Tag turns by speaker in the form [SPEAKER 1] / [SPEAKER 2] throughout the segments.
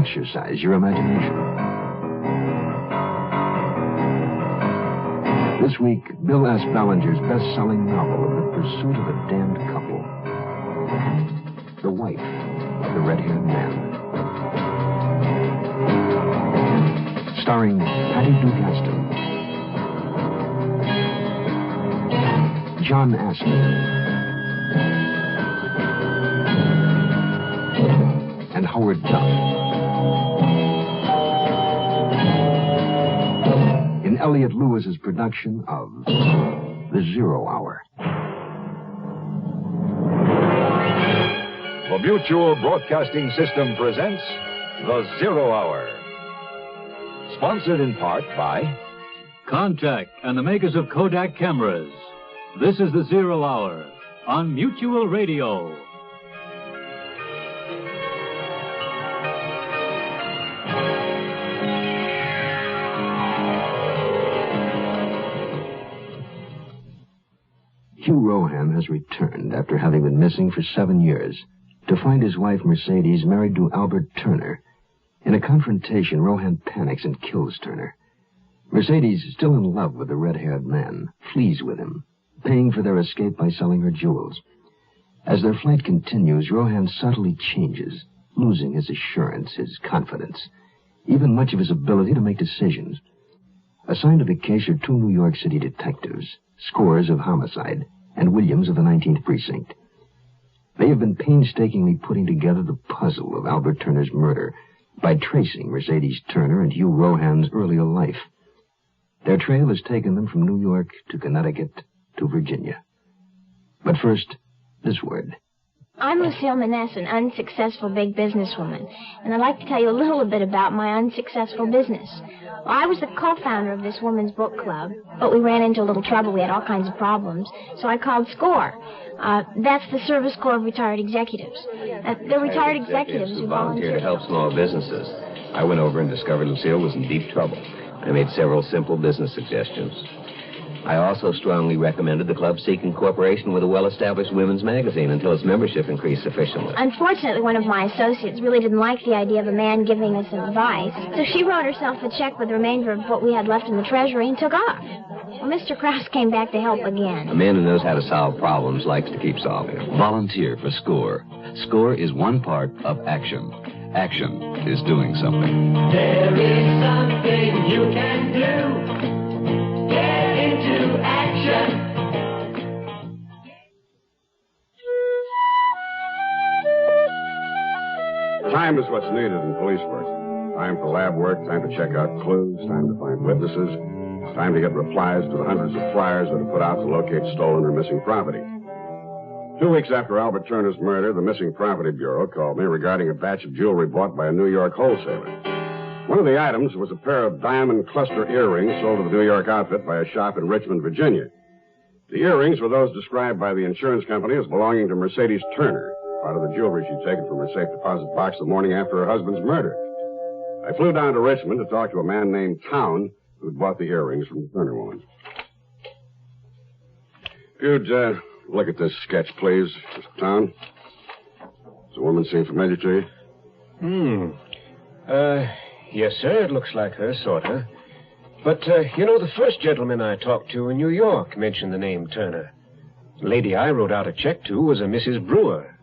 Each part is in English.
[SPEAKER 1] exercise your imagination. This week, Bill S. Ballinger's best-selling novel of The Pursuit of a Damned Couple. The wife of the red-haired man. Starring Patty Duke Astin, John Astin, and Howard Duff. In Elliot Lewis's production of The Zero Hour.
[SPEAKER 2] The Mutual Broadcasting System presents The Zero Hour. Sponsored in part by
[SPEAKER 3] Contact and the makers of Kodak cameras. This is The Zero Hour on Mutual Radio.
[SPEAKER 1] Hugh Rohan has returned after having been missing for 7 years to find his wife Mercedes married to Albert Turner. In a confrontation, Rohan panics and kills Turner. Mercedes, still in love with the red-haired man, flees with him, paying for their escape by selling her jewels. As their flight continues, Rohan subtly changes, losing his assurance, his confidence, even much of his ability to make decisions. Assigned to the case are 2 New York City detectives, Scores of homicide, and Williams of the 19th Precinct. They have been painstakingly putting together the puzzle of Albert Turner's murder by tracing Mercedes Turner and Hugh Rohan's earlier life. Their trail has taken them from New York to Connecticut to Virginia. But first, this word.
[SPEAKER 4] I'm Lucille Maness, an unsuccessful big businesswoman, and I'd like to tell you a little bit about my unsuccessful business. Well, I was the co-founder of this women's book club, but we ran into a little trouble. We had all kinds of problems, so I called SCORE. That's the Service Corps of Retired Executives. They're retired executives who
[SPEAKER 5] volunteer to help small businesses. I went over and discovered Lucille was in deep trouble. I made several simple business suggestions. I also strongly recommended the club seek incorporation with a well-established women's magazine until its membership increased sufficiently.
[SPEAKER 4] Unfortunately, one of my associates really didn't like the idea of a man giving us advice, so she wrote herself a check with the remainder of what we had left in the treasury and took off. Well, Mr. Krause came back to help again.
[SPEAKER 5] A man who knows how to solve problems likes to keep solving them.
[SPEAKER 6] Volunteer for SCORE. SCORE is one part of action. Action is doing something.
[SPEAKER 7] There is something you can do. Get into action.
[SPEAKER 8] Time is what's needed in police work. Time for lab work, time to check out clues, time to find witnesses, time to get replies to the hundreds of flyers that are put out to locate stolen or missing property. 2 weeks after Albert Turner's murder, the Missing Property Bureau called me regarding a batch of jewelry bought by a New York wholesaler. One of the items was a pair of diamond cluster earrings sold to the New York outfit by a shop in Richmond, Virginia. The earrings were those described by the insurance company as belonging to Mercedes Turner, part of the jewelry she'd taken from her safe deposit box the morning after her husband's murder. I flew down to Richmond to talk to a man named Town who'd bought the earrings from the Turner woman. You'd look at this sketch, please, Mr. Town. Does the woman seem familiar to you?
[SPEAKER 9] Yes, sir, it looks like her, sort of. But, the first gentleman I talked to in New York mentioned the name Turner. The lady I wrote out a check to was a Mrs. Brewer.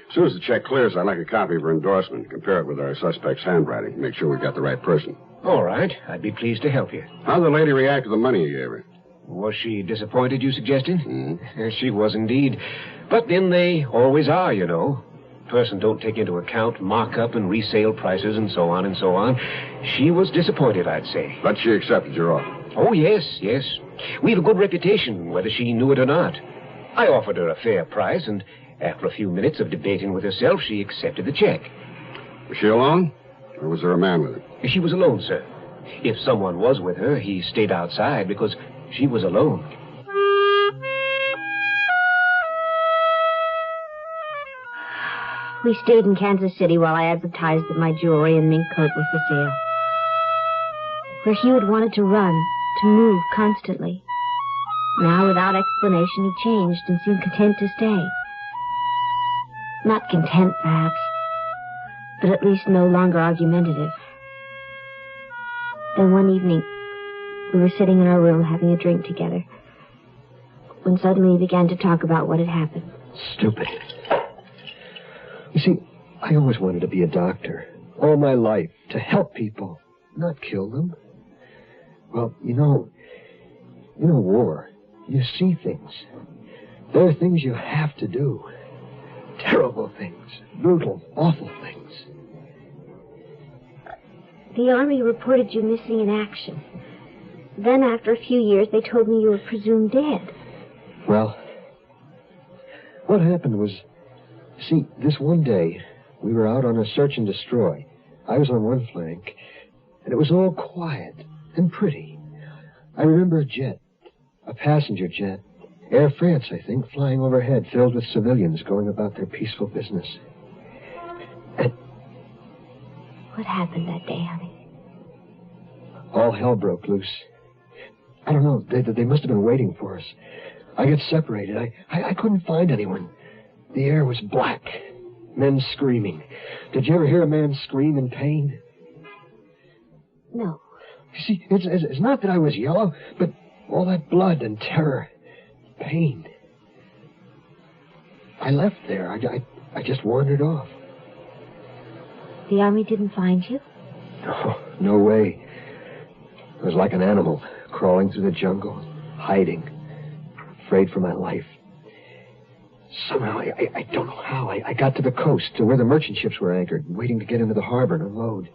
[SPEAKER 8] As soon as the check clears, I'd like a copy of her endorsement. Compare it with our suspect's handwriting. Make sure we've got the right person.
[SPEAKER 9] All right. I'd be pleased to help you.
[SPEAKER 8] How'd the lady react to the money you gave her?
[SPEAKER 9] Was she disappointed, you suggested? She was indeed. But then they always are, you know. Person don't take into account markup and resale prices and so on and so on. She was disappointed, I'd say.
[SPEAKER 8] But she accepted your offer.
[SPEAKER 9] Oh, yes. We've a good reputation, whether she knew it or not. I offered her a fair price, and after a few minutes of debating with herself, she accepted the check.
[SPEAKER 8] Was she alone? Or was there a man with her?
[SPEAKER 9] She was alone, sir. If someone was with her, he stayed outside because she was alone.
[SPEAKER 10] We stayed in Kansas City while I advertised that my jewelry and mink coat were for sale. Where Hugh had wanted to run, to move constantly. Now, without explanation, he changed and seemed content to stay. Not content, perhaps, but at least no longer argumentative. Then one evening, we were sitting in our room having a drink together, when suddenly he began to talk about what had happened.
[SPEAKER 11] Stupid. You see, I always wanted to be a doctor. All my life. To help people. Not kill them. Well, you know, war. You see things. There are things you have to do. Terrible things. Brutal, awful things.
[SPEAKER 10] The Army reported you missing in action. Then, after a few years, they told me you were presumed dead.
[SPEAKER 11] Well, what happened was, see, this one day, we were out on a search and destroy. I was on one flank, and it was all quiet and pretty. I remember a jet, a passenger jet, Air France, I think, flying overhead, filled with civilians going about their peaceful business. And
[SPEAKER 10] what happened that day, honey?
[SPEAKER 11] All hell broke loose. I don't know, they must have been waiting for us. I got separated. I couldn't find anyone. The air was black. Men screaming. Did you ever hear a man scream in pain?
[SPEAKER 10] No.
[SPEAKER 11] You see, it's not that I was yellow, but all that blood and terror, pain. I left there. I just wandered off.
[SPEAKER 10] The Army didn't find you?
[SPEAKER 11] No way. I was like an animal, crawling through the jungle, hiding, afraid for my life. Somehow, I don't know how, I got to the coast, to where the merchant ships were anchored, waiting to get into the harbor and unload.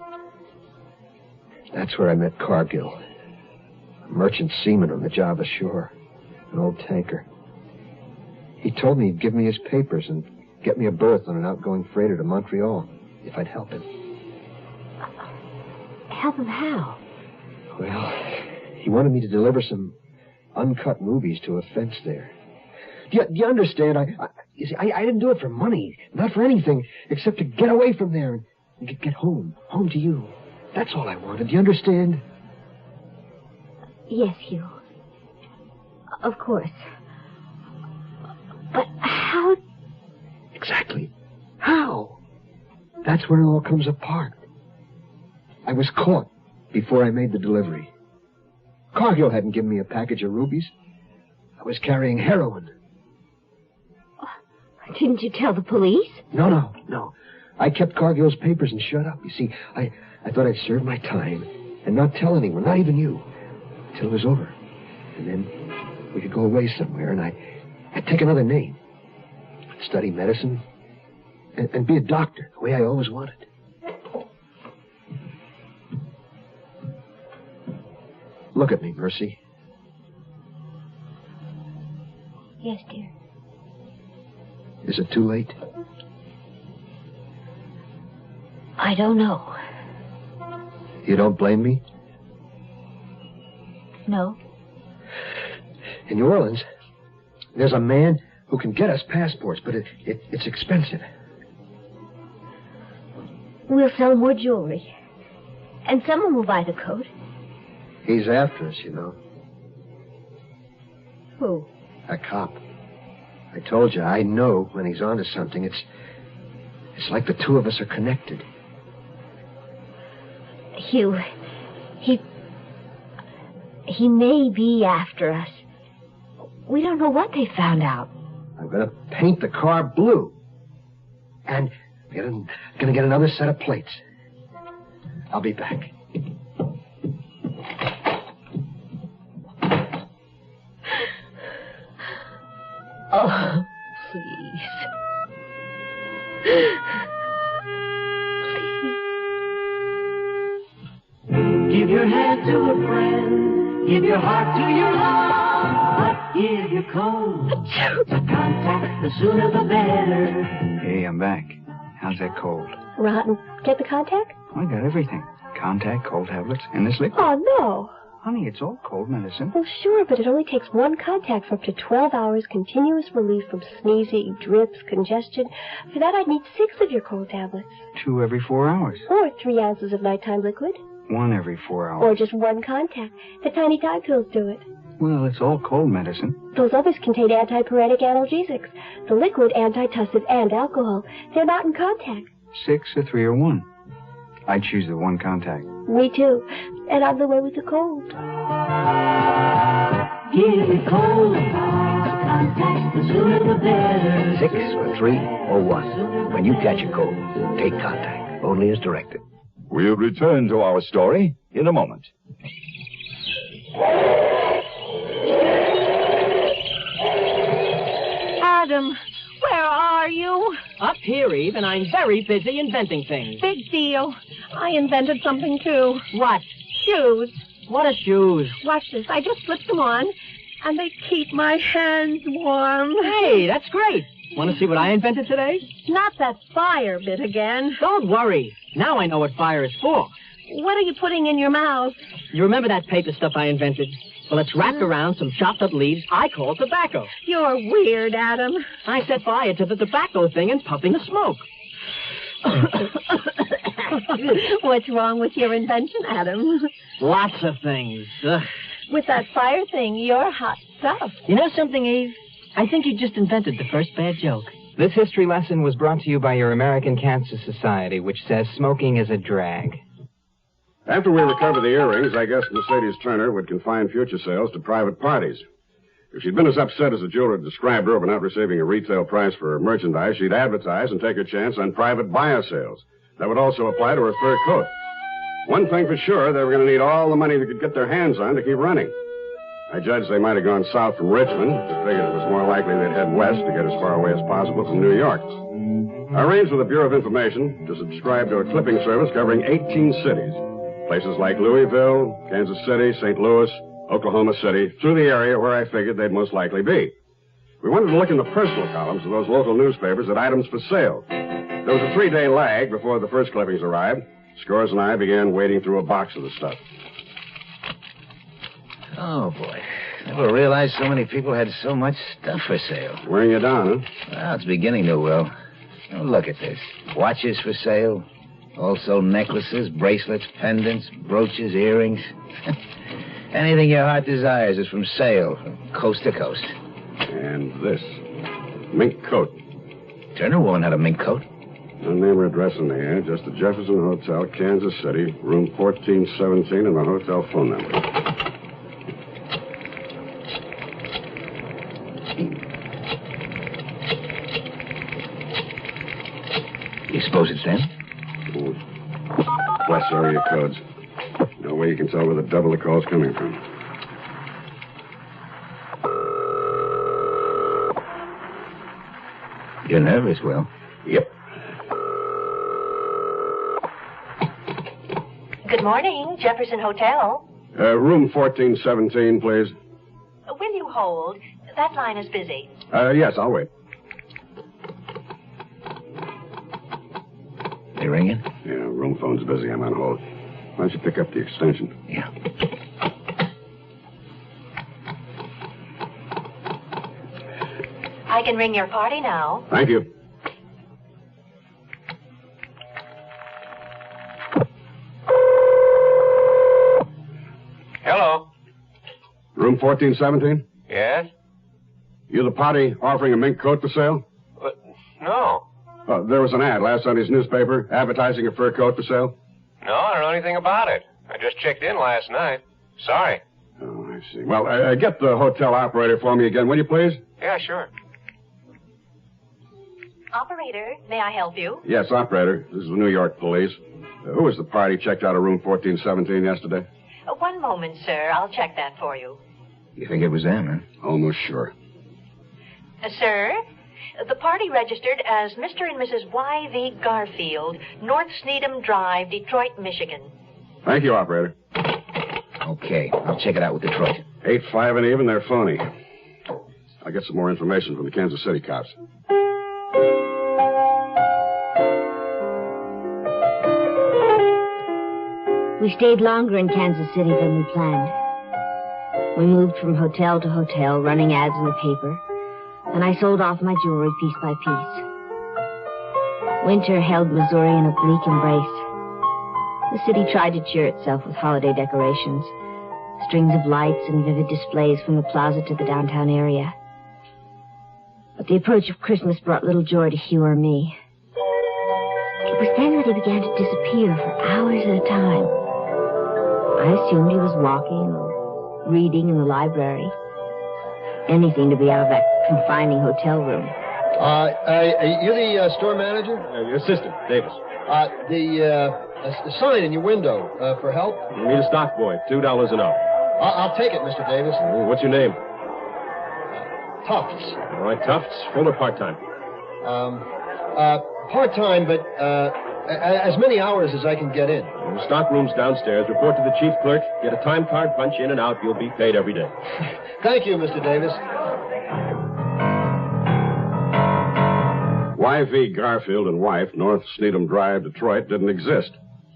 [SPEAKER 11] That's where I met Cargill, a merchant seaman on the job ashore, an old tanker. He told me he'd give me his papers and get me a berth on an outgoing freighter to Montreal, if I'd help him.
[SPEAKER 10] Help him how?
[SPEAKER 11] Well, he wanted me to deliver some uncut movies to a fence there. Do you understand? I didn't do it for money, not for anything, except to get away from there and get home to you. That's all I wanted. Do you understand?
[SPEAKER 10] Yes, Hugh. Of course. But how?
[SPEAKER 11] Exactly. How? That's where it all comes apart. I was caught before I made the delivery. Cargill hadn't given me a package of rubies. I was carrying heroin.
[SPEAKER 10] Didn't you tell the police?
[SPEAKER 11] No. I kept Cargill's papers and shut up. You see, I thought I'd serve my time and not tell anyone, not even you, until it was over. And then we could go away somewhere, and I'd take another name. I'd study medicine and be a doctor, the way I always wanted. Look at me, Mercy.
[SPEAKER 10] Yes, dear.
[SPEAKER 11] Is it too late?
[SPEAKER 10] I don't know.
[SPEAKER 11] You don't blame me?
[SPEAKER 10] No.
[SPEAKER 11] In New Orleans, there's a man who can get us passports, but it's expensive.
[SPEAKER 10] We'll sell more jewelry. And someone will buy the coat.
[SPEAKER 11] He's after us, you know.
[SPEAKER 10] Who?
[SPEAKER 11] A cop. I told you, I know when he's onto something. It's like the two of us are connected.
[SPEAKER 10] Hugh, he may be after us. We don't know what they found out.
[SPEAKER 11] I'm going to paint the car blue. And I'm going to get another set of plates. I'll be back.
[SPEAKER 10] Oh, please.
[SPEAKER 7] Give your hand to a friend. Give your heart to your love. But give your cold to contact. The sooner the better.
[SPEAKER 12] Hey, I'm back. How's that cold?
[SPEAKER 4] Rotten. Get the contact?
[SPEAKER 12] I got everything. Contact, cold tablets, and this liquid.
[SPEAKER 4] Oh, no.
[SPEAKER 12] Honey, it's all cold medicine.
[SPEAKER 4] Well, sure, but it only takes one contact for up to 12 hours continuous relief from sneezing, drips, congestion. For that, I'd need 6 of your cold tablets.
[SPEAKER 12] 2 every 4 hours.
[SPEAKER 4] Or 3 ounces of nighttime liquid.
[SPEAKER 12] 1 every 4 hours.
[SPEAKER 4] Or just 1 contact. The tiny Tide pills do it.
[SPEAKER 12] Well, it's all cold medicine.
[SPEAKER 4] Those others contain antipyretic analgesics. The liquid, antitussive, and alcohol. They're not in contact.
[SPEAKER 12] 6, or 3, or 1. I choose the 1 contact.
[SPEAKER 10] Me too. And I'm the one with the cold.
[SPEAKER 7] Give it cold. Contact, the sooner the better.
[SPEAKER 13] 6 or 3 or 1. When you catch a cold, take contact. Only as directed.
[SPEAKER 2] We'll return to our story in a moment.
[SPEAKER 14] Adam, where are you?
[SPEAKER 15] Up here, Eve, and I'm very busy inventing things.
[SPEAKER 14] Big deal. I invented something, too.
[SPEAKER 15] What?
[SPEAKER 14] Shoes.
[SPEAKER 15] What are shoes?
[SPEAKER 14] Watch this. I just slipped them on, and they keep my hands warm.
[SPEAKER 15] Hey, that's great. Want to see what I invented today?
[SPEAKER 14] Not that fire bit again.
[SPEAKER 15] Don't worry. Now I know what fire is for.
[SPEAKER 14] What are you putting in your mouth?
[SPEAKER 15] You remember that paper stuff I invented? Well, it's wrapped around some chopped up leaves I call tobacco.
[SPEAKER 14] You're weird, Adam.
[SPEAKER 15] I set fire to the tobacco thing and puffing the smoke.
[SPEAKER 14] What's wrong with your invention, Adam?
[SPEAKER 15] Lots of things.
[SPEAKER 14] With that fire thing, you're hot stuff.
[SPEAKER 15] You know something, Eve? I think you just invented the first bad joke.
[SPEAKER 16] This history lesson was brought to you by your American Cancer Society, which says smoking is a drag.
[SPEAKER 8] After we recover the earrings, I guess Mercedes Turner would confine future sales to private parties. If she'd been as upset as the jeweler described her over not receiving a retail price for her merchandise, she'd advertise and take her chance on private buyer sales. That would also apply to her fur coat. One thing for sure, they were going to need all the money they could get their hands on to keep running. I judged they might have gone south from Richmond. I figured it was more likely they'd head west to get as far away as possible from New York. I arranged with the Bureau of Information to subscribe to a clipping service covering 18 cities. Places like Louisville, Kansas City, St. Louis, Oklahoma City, through the area where I figured they'd most likely be. We wanted to look in the personal columns of those local newspapers at items for sale. There was a 3-day lag before the first clippings arrived. Scores and I began wading through a box of the stuff.
[SPEAKER 13] Oh, boy. Never realized so many people had so much stuff for sale.
[SPEAKER 8] Wearing you down, huh?
[SPEAKER 13] Well, it's beginning to, Will. Now, look at this. Watches for sale. Also necklaces, bracelets, pendants, brooches, earrings. Anything your heart desires is from sale, from coast to coast.
[SPEAKER 8] And this. Mink coat.
[SPEAKER 13] Turner woman had a mink coat.
[SPEAKER 8] No name or address in the ad, just the Jefferson Hotel, Kansas City, room 1417, and the hotel phone number.
[SPEAKER 13] You suppose it's them?
[SPEAKER 8] Bless area codes. No way you can tell where the double the call's coming from.
[SPEAKER 13] You're nervous, Will?
[SPEAKER 8] Yep.
[SPEAKER 17] Good morning, Jefferson Hotel.
[SPEAKER 8] Room 1417, please.
[SPEAKER 17] Will you hold? That line is busy.
[SPEAKER 8] Yes, I'll wait.
[SPEAKER 13] They ringing?
[SPEAKER 8] Yeah, room phone's busy. I'm on hold. Why don't you pick up the extension?
[SPEAKER 13] Yeah.
[SPEAKER 17] I can ring your party now.
[SPEAKER 8] Thank you.
[SPEAKER 9] Hello.
[SPEAKER 8] Room 1417?
[SPEAKER 9] Yes?
[SPEAKER 8] You the party offering a mink coat for sale?
[SPEAKER 9] No.
[SPEAKER 8] There was an ad last Sunday's newspaper advertising a fur coat for sale.
[SPEAKER 9] No, I don't know anything about it. I just checked in last night. Sorry.
[SPEAKER 8] Oh, I see. Well, get the hotel operator for me again, will you, please?
[SPEAKER 9] Yeah, sure.
[SPEAKER 17] Operator, may I help you?
[SPEAKER 8] Yes, operator. This is the New York police. Who was the party checked out of room 1417 yesterday?
[SPEAKER 17] One moment, sir. I'll check that for you.
[SPEAKER 13] You think it was them, huh?
[SPEAKER 8] Almost sure.
[SPEAKER 17] Sir, the party registered as Mr. and Mrs. Y.V. Garfield, North Sneedham Drive, Detroit, Michigan.
[SPEAKER 8] Thank you, operator.
[SPEAKER 13] Okay, I'll check it out with Detroit.
[SPEAKER 8] 8, 5, and even, they're phony. I'll get some more information from the Kansas City cops.
[SPEAKER 10] We stayed longer in Kansas City than we planned. We moved from hotel to hotel, running ads in the paper, and I sold off my jewelry piece by piece. Winter held Missouri in a bleak embrace. The city tried to cheer itself with holiday decorations, strings of lights and vivid displays from the plaza to the downtown area. But the approach of Christmas brought little joy to Hugh or me. It was then that he began to disappear for hours at a time. I assumed he was walking or reading in the library. Anything to be out of that confining hotel room.
[SPEAKER 11] You the store manager?
[SPEAKER 18] Your assistant, Davis.
[SPEAKER 11] The sign in your window for help?
[SPEAKER 18] You need a stock boy, $2 an hour.
[SPEAKER 11] I'll take it, Mr. Davis.
[SPEAKER 18] What's your name?
[SPEAKER 11] Tufts.
[SPEAKER 18] All right, Tufts. Full or part-time?
[SPEAKER 11] Part-time, but as many hours as I can get in.
[SPEAKER 18] The stock room's downstairs. Report to the chief clerk. Get a time card, punch in and out. You'll be paid every day.
[SPEAKER 11] Thank you, Mr. Davis.
[SPEAKER 8] Y.V. Garfield and wife, North Sneedham Drive, Detroit, didn't exist.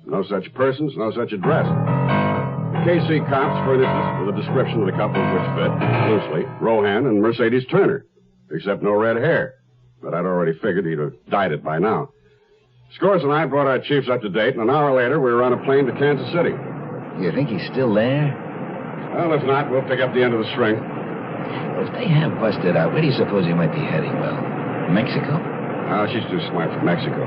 [SPEAKER 8] No such persons, no such address. The KC cops furnished us with a description of the couple which fit, loosely, Rohan and Mercedes Turner, except no red hair. But I'd already figured he'd have dyed it by now. Scores and I brought our chiefs up to date, and an hour later we were on a plane to Kansas City.
[SPEAKER 13] You think he's still there?
[SPEAKER 8] Well, if not, we'll pick up the end of the string.
[SPEAKER 13] If they have busted out, where do you suppose he might be heading, Will? Mexico?
[SPEAKER 8] Oh, she's too smart for Mexico.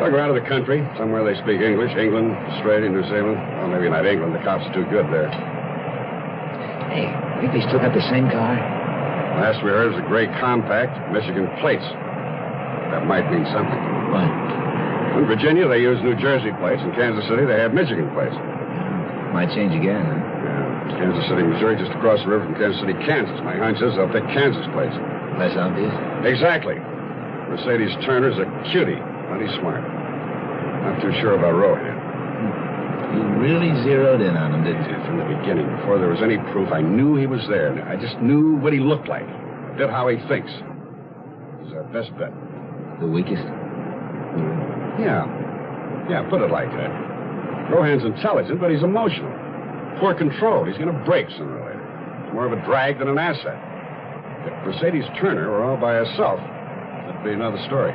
[SPEAKER 8] They'll go out of the country, somewhere they speak English, England, Australia, New Zealand. Well, maybe not England. The cops are too good there.
[SPEAKER 13] Hey, think they still got the same car?
[SPEAKER 8] Last we heard was a gray compact, Michigan plates. That might mean something.
[SPEAKER 13] What?
[SPEAKER 8] In Virginia, they use New Jersey plates. In Kansas City, they have Michigan plates.
[SPEAKER 13] Might change again, huh?
[SPEAKER 8] Yeah. Kansas City, Missouri, just across the river from Kansas City, Kansas. My hunch is they'll take Kansas plates.
[SPEAKER 13] Less obvious?
[SPEAKER 8] Exactly. Mercedes Turner's a cutie. Plenty smart. Not too sure about Rohan.
[SPEAKER 13] You really zeroed in on him, didn't you?
[SPEAKER 8] From the beginning, before there was any proof, I knew he was there. I just knew what he looked like. A bit how he thinks. He's our best bet.
[SPEAKER 13] The weakest?
[SPEAKER 8] Yeah. Yeah, put it like that. Rohan's intelligent, but he's emotional. Poor control. He's going to break sooner or later. It's more of a drag than an asset. If Mercedes Turner were all by herself, that'd be another story.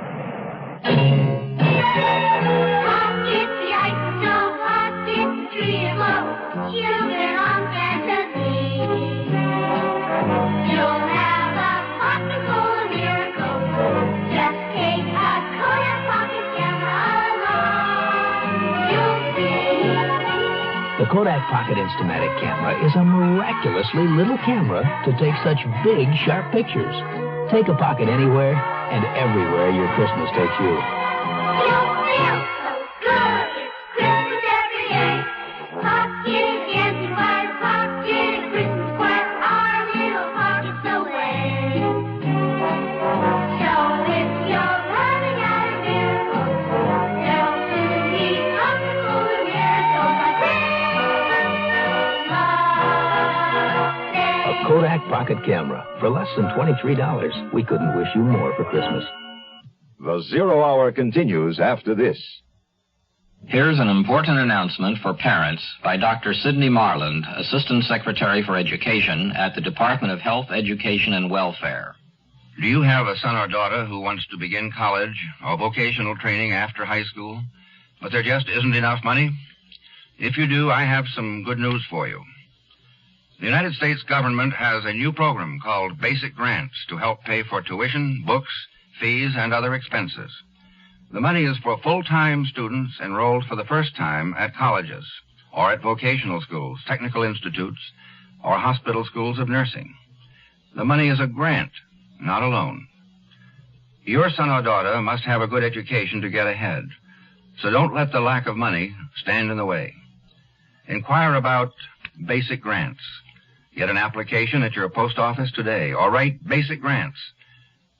[SPEAKER 19] The Kodak Pocket Instamatic camera is a miraculously little camera to take such big, sharp pictures. Take a pocket anywhere and everywhere your Christmas takes you. Kodak Pocket Camera. For less than $23, we couldn't wish you more for Christmas.
[SPEAKER 2] The Zero Hour continues after this.
[SPEAKER 20] Here's an important announcement for parents by Dr. Sidney Marland, Assistant Secretary for Education at the Department of Health, Education, and Welfare.
[SPEAKER 21] Do you have a son or daughter who wants to begin college or vocational training after high school, but there just isn't enough money? If you do, I have some good news for you. The United States government has a new program called Basic Grants to help pay for tuition, books, fees, and other expenses. The money is for full-time students enrolled for the first time at colleges or at vocational schools, technical institutes, or hospital schools of nursing. The money is a grant, not a loan. Your son or daughter must have a good education to get ahead, so don't let the lack of money stand in the way. Inquire about Basic Grants. Get an application at your post office today, or write Basic Grants,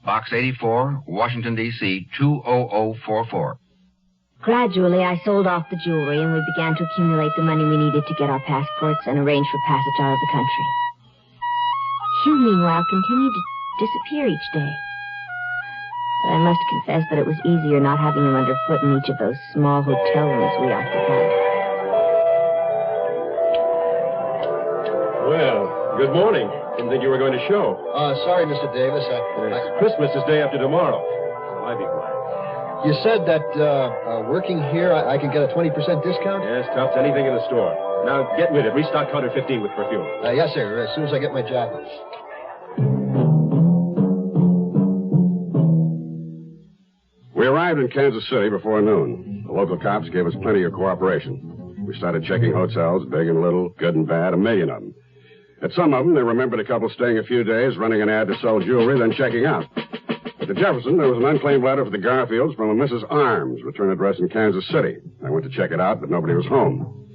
[SPEAKER 21] Box 84, Washington, D.C., 20044.
[SPEAKER 10] Gradually, I sold off the jewelry, and we began to accumulate the money we needed to get our passports and arrange for passage out of the country. Hugh, meanwhile, continued to disappear each day. But I must confess that it was easier not having him underfoot in each of those small hotel rooms we occupied.
[SPEAKER 18] Well, good morning. Didn't think you were going to show.
[SPEAKER 11] Sorry, Mr. Davis.
[SPEAKER 18] Christmas is day after tomorrow. I'll be glad.
[SPEAKER 11] You said that working here, I can get a 20% discount?
[SPEAKER 18] Yes, Tufts, anything in the store. Now, get with it. Restock counter 15 with perfume.
[SPEAKER 11] Yes, sir, as soon as I get my jacket.
[SPEAKER 8] We arrived arrived in Kansas City before noon. The local cops gave us plenty of cooperation. We started checking hotels, big and little, good and bad, 1 million of them. At some of them, they remembered a couple staying a few days, running an ad to sell jewelry, then checking out. At the Jefferson, there was an unclaimed letter for the Garfields from a Mrs. Arms, return address in Kansas City. I went to check it out, but nobody was home.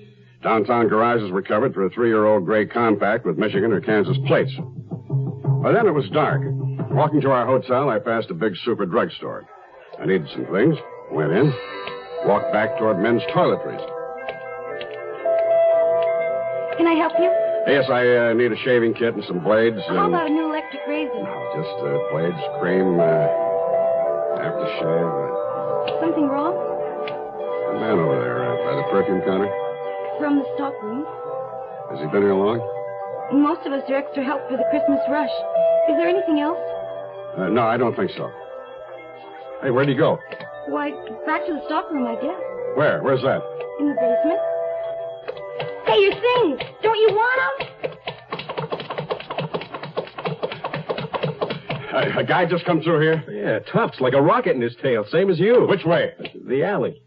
[SPEAKER 8] Downtown garages were covered for a 3-year-old gray compact with Michigan or Kansas plates. By then, it was dark. Walking to our hotel, I passed a big super drugstore. I needed some things, went in, walked back toward men's toiletries.
[SPEAKER 10] Can I help you?
[SPEAKER 8] Yes, I need a shaving kit and some blades.
[SPEAKER 10] How about a new electric razor?
[SPEAKER 8] Just blades, cream, aftershave.
[SPEAKER 10] Something wrong?
[SPEAKER 8] The man over there by the perfume counter.
[SPEAKER 10] From the stockroom.
[SPEAKER 8] Has he been here long?
[SPEAKER 10] Most of us are extra help for the Christmas rush. Is there anything else?
[SPEAKER 8] No, I don't think so. Hey, where'd he go?
[SPEAKER 10] Why, back to the stockroom, I guess.
[SPEAKER 8] Where? Where's that?
[SPEAKER 10] In the basement. Hey, your things! Don't you want them?
[SPEAKER 8] A guy just come through here?
[SPEAKER 18] Yeah, Tufts, like a rocket in his tail, same as you.
[SPEAKER 8] Which way?
[SPEAKER 18] The alley.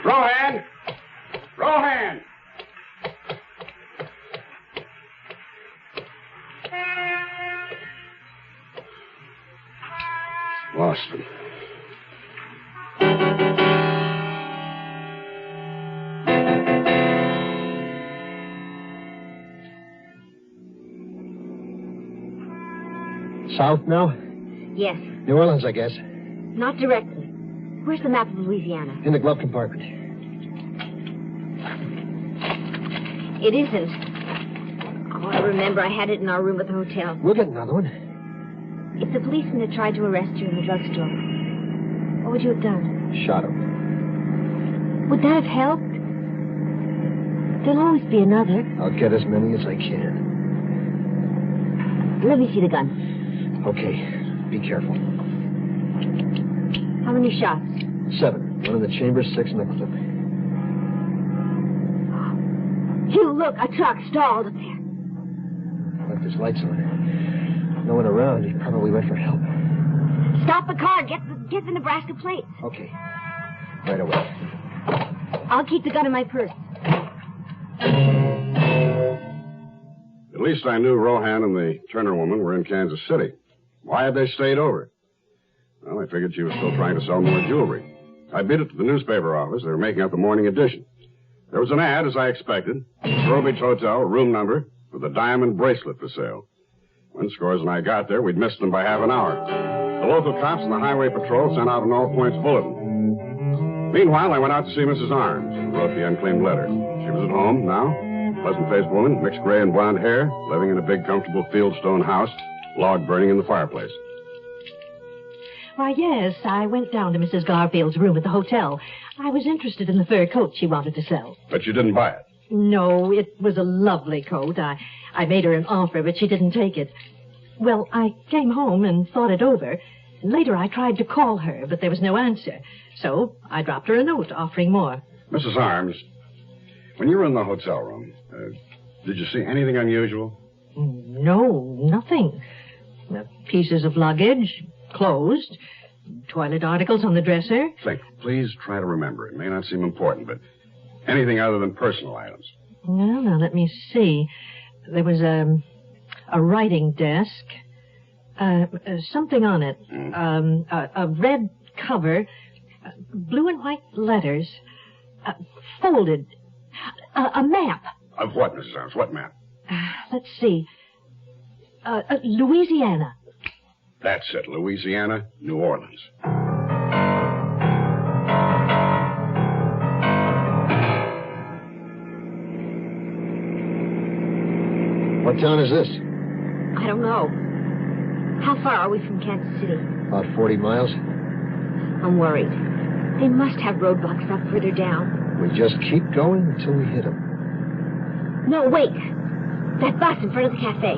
[SPEAKER 8] Rohan! Rohan! Lost him.
[SPEAKER 11] South now?
[SPEAKER 10] Yes.
[SPEAKER 11] New Orleans, I guess.
[SPEAKER 10] Not directly. Where's the map of Louisiana?
[SPEAKER 11] In the glove compartment.
[SPEAKER 10] It isn't. Oh, I remember I had it in our room at the hotel.
[SPEAKER 11] We'll get another one.
[SPEAKER 10] If the policeman had tried to arrest you in the drugstore, what would you have done?
[SPEAKER 11] Shot him.
[SPEAKER 10] Would that have helped? There'll always be another.
[SPEAKER 11] I'll get as many as I can.
[SPEAKER 10] Let me see the gun.
[SPEAKER 11] Okay. Be careful.
[SPEAKER 10] How many shots?
[SPEAKER 11] 7. 1 in the chamber, 6 in the clip.
[SPEAKER 10] Hugh, look, a truck stalled up there.
[SPEAKER 11] Left his lights on. No one around. He probably went for help.
[SPEAKER 10] Stop the car. Get the Nebraska plates.
[SPEAKER 11] Okay. Right away.
[SPEAKER 10] I'll keep the gun in my purse.
[SPEAKER 8] At least I knew Rohan and the Turner woman were in Kansas City. Why had they stayed over? Well, I figured she was still trying to sell more jewelry. I beat it to the newspaper office. They were making up the morning edition. There was an ad, as I expected. Shore Beach Hotel, room number, with a diamond bracelet for sale. When Scores and I got there, we'd missed them by half an hour. The local cops and the highway patrol sent out an all-points bulletin. Meanwhile, I went out to see Mrs. Arms and wrote the unclaimed letter. She was at home now. Pleasant-faced woman, mixed gray and blonde hair, living in a big, comfortable fieldstone house, log burning in the fireplace.
[SPEAKER 17] Why, yes, I went down to Mrs. Garfield's room at the hotel. I was interested in the fur coat she wanted to sell.
[SPEAKER 8] But you didn't buy it?
[SPEAKER 17] No, it was a lovely coat. I made her an offer, but she didn't take it. Well, I came home and thought it over. Later, I tried to call her, but there was no answer. So I dropped her a note offering more.
[SPEAKER 8] Mrs. Arms, when you were in the hotel room, did you see anything unusual?
[SPEAKER 17] No, nothing. Pieces of luggage, clothes, toilet articles on the dresser.
[SPEAKER 8] Think. Please try to remember. It may not seem important, but anything other than personal items.
[SPEAKER 17] Well, now, let me see. There was a writing desk, something on it, a red cover, blue and white letters, folded, a map.
[SPEAKER 8] Of what, Mrs. Arms? What map?
[SPEAKER 17] Let's see. Louisiana.
[SPEAKER 8] That's it. Louisiana, New Orleans.
[SPEAKER 11] What town is this?
[SPEAKER 10] I don't know. How far are we from Kansas City?
[SPEAKER 11] About 40 miles.
[SPEAKER 10] I'm worried. They must have roadblocks up further down.
[SPEAKER 11] We just keep going until we hit them.
[SPEAKER 10] No, wait. That bus in front of the cafe.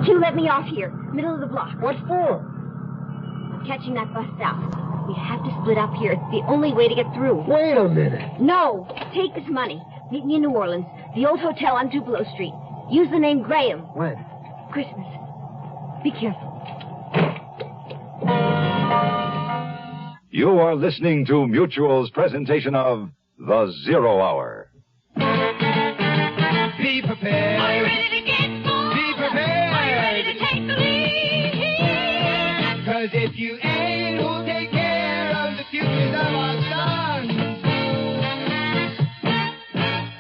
[SPEAKER 10] Hugh, let me off here. Middle of the block.
[SPEAKER 11] What for?
[SPEAKER 10] I'm catching that bus south. We have to split up here. It's the only way to get through.
[SPEAKER 11] Wait a minute.
[SPEAKER 10] No. Take this money. Meet me in New Orleans. The old hotel on Tupelo Street. Use the name Graham.
[SPEAKER 11] When?
[SPEAKER 10] Christmas. Be careful.
[SPEAKER 2] You are listening to Mutual's presentation of The Zero Hour.
[SPEAKER 7] Be prepared. Are you ready to get more? Be prepared. Are you ready to take the lead? 'Cause if you ain't, who'll take care of the futures of our sons?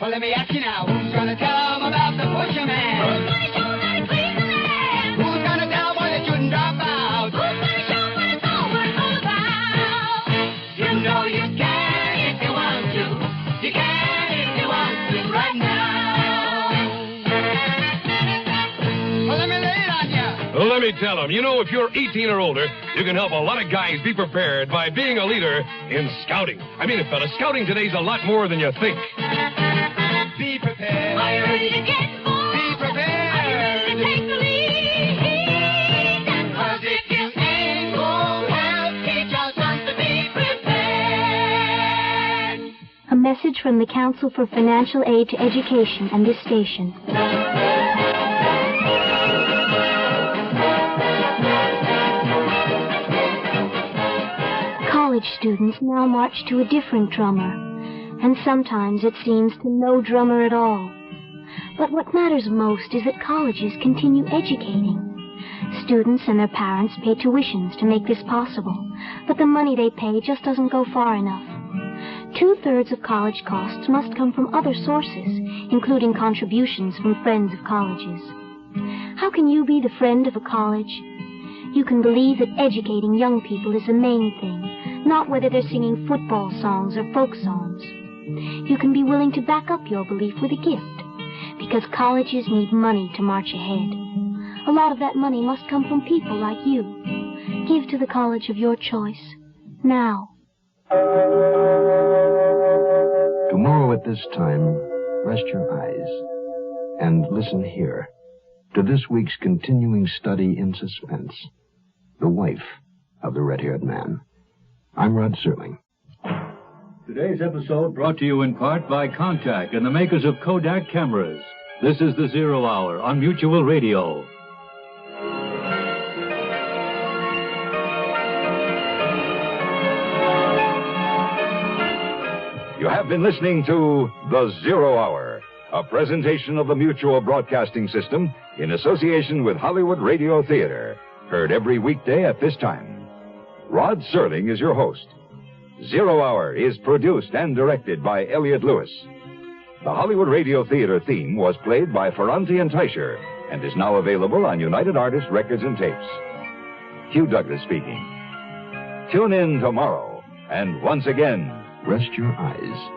[SPEAKER 7] Well, let me ask you now, who's gonna tell them about the pusher man? Who's gonna show them how to please the man? Who's gonna tell them why they shouldn't drop out? Who's gonna show them what it's all about? You know you can if you want to. You can if you want to right now. Well, let me lay it on you.
[SPEAKER 3] Well, let me tell them, you know, if you're 18 or older, you can help a lot of guys be prepared by being a leader in scouting. I mean it, fella, scouting today's a lot more than you think.
[SPEAKER 7] Be prepared. Are you ready to get more? Be prepared. Are you ready to take the lead? 'Cause if you ain't, who'll help teach our sons to be prepared?
[SPEAKER 22] A message from the Council for Financial Aid to Education and this station. College students now march to a different drummer, and sometimes it seems to no drummer at all. But what matters most is that colleges continue educating. Students and their parents pay tuitions to make this possible, but the money they pay just doesn't go far enough. 2/3 of college costs must come from other sources, including contributions from friends of colleges. How can you be the friend of a college? You can believe that educating young people is the main thing, not whether they're singing football songs or folk songs. You can be willing to back up your belief with a gift, because colleges need money to march ahead. A lot of that money must come from people like you. Give to the college of your choice, now.
[SPEAKER 1] Tomorrow at this time, rest your eyes and listen here to this week's continuing study in suspense, The Wife of the Red-Haired Man. I'm Rod Serling.
[SPEAKER 23] Today's episode brought to you in part by Contact and the makers of Kodak cameras. This is the Zero Hour on Mutual Radio.
[SPEAKER 2] You have been listening to The Zero Hour, a presentation of the Mutual Broadcasting System in association with Hollywood Radio Theater, heard every weekday at this time. Rod Serling is your host. Zero Hour is produced and directed by Elliott Lewis. The Hollywood Radio Theater theme was played by Ferranti and Teicher and is now available on United Artists Records and Tapes. Hugh Douglas speaking. Tune in tomorrow, and once again,
[SPEAKER 1] rest your eyes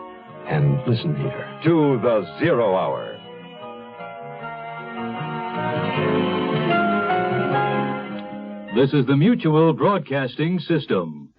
[SPEAKER 1] and listen here
[SPEAKER 2] to The Zero Hour.
[SPEAKER 23] This is the Mutual Broadcasting System.